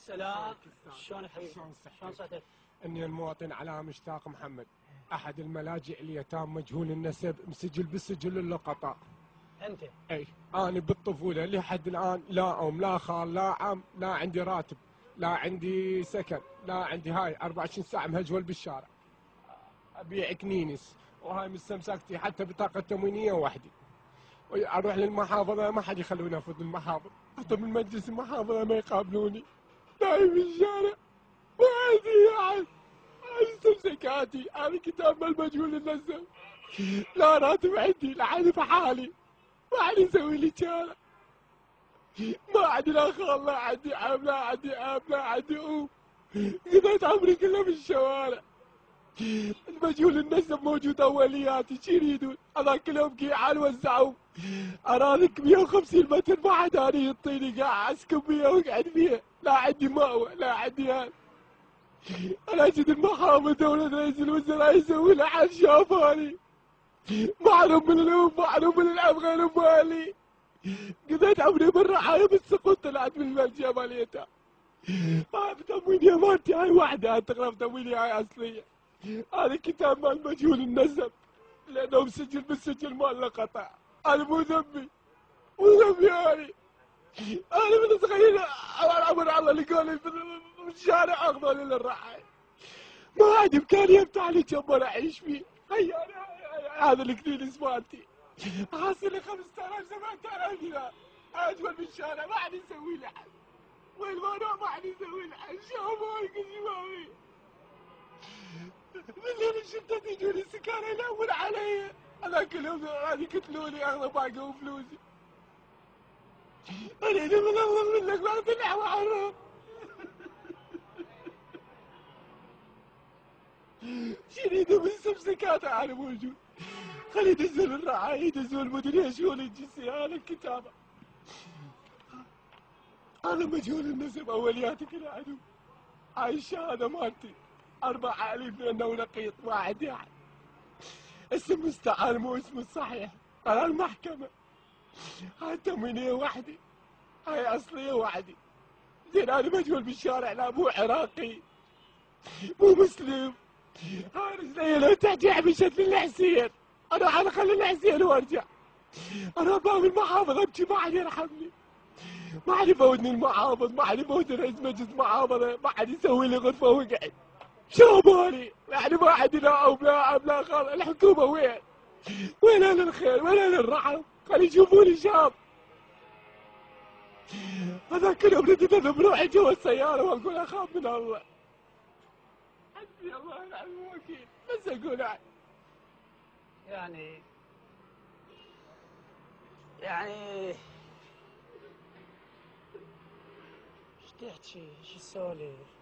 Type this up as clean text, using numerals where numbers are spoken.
السلام. شلونك حبيبي؟ شلون صحتك؟ اني المواطن علاء مشتاق محمد، احد الملاجئ اليتام مجهول النسب، مسجل بالسجل اللقطاء. انت؟ اي انا بالطفوله لحد الان لا ام لا خال لا عم، لا عندي راتب، لا عندي سكن، لا عندي، هاي 24 ساعه مهجول بالشارع. ابيع كنينس وهاي مستمسكتي حتى بطاقه تموينيه وحدي. اروح للمحافظه ما حد يخلوني افوت المحافظ، حتى من مجلس المحافظه ما يقابلوني. نايم بالشارع ما عندي احد. مستمسكاتي هذا كتاب المجهول النسب، لا راتب عندي، لا عندي بحالي، ما عاد يسوي لي شارع، ما عندي لا خال لا عندي عم لا عندي اب لا عندي ام، قضيت عمري كله بالشوارع. المجهول النسب موجود اولياتي، شو يريدون؟ هذاك اليوم قيعان وزعوا اراضيك 150 متر، ما حد اني يعطيني، قاعد اسكن بيها واقعد فيها، لا عندي مأوى لا عندي هال. انا اجد المحافظ دولة رئيس الوزراء يسوي لي حل شافاني، معلوم من الام معلوم من الاب غير بالي. قضيت عمري بالرعاية بالسقوط، طلعت من الملجأ مال اليتامى. هاي تموينية مالتي، هاي وحدة تغرف تموينية، هاي اصلية. هذا كتاب مال مجهول النسب لانه مسجل بالسجل مال لقطة. انا مو ذنبي، مو ذنبي انا من صغير العمر الله لقوني بالشارع اخذوني للرعاية، ما عندي امكانيه افتح لي جنبر اعيش فيه. هي هذا الكنيس مالتي حاصل لي 5000 7000 دينار، اجمل بالشارع ما عاد يسوي لي حل، وين ما اروح ما عاد يسوي لي حل، شافوني قسماوي من لين الشرطه تجوني السكانه يلعبون علي. هذاك اليوم هذه قتلوني اخذوا باقي وفلوسي. اريد من الله منك ما طلع وعرف شريده بالسمسكات على موجود. خلي يدزون الرعاية، يدزون المديرية، شؤون الجنسية، هذا الكتابة. هذا مجهول النسب اولياتك العدو. هاي الشهادة مالتي 4000 لانه نقيط، ما عندي احد. اسم مستعار مو اسم الصحيح، على المحكمة. هاي تموينية وحدي، هاي اصلية وحدي. زين انا مجهول بالشارع، لا مو عراقي مو مسلم. هاي رجلي لو تحكي حبشت للحسين، انا حنخلي الحسين وارجع. انا باب المحافظ ابكي ما حد يرحمني، ما حد يفوتني المحافظ، ما حد يفوتني رئيس مجلس محافظه، ما حد يسوي لي غرفه وقعد. شو بالي؟ يعني ما عندي لا اب لا اب لا خال، الحكومه وين؟ وين اهل الخير؟ وين اهل الرحم؟ خلي يشوفوني شاب. هذاك اليوم رديت انا بروحي جوا السياره واقول اخاف من الله. حسبي الله ونعم الوكيل، بس اقول يعني ايش تحكي؟ ايش تسولف؟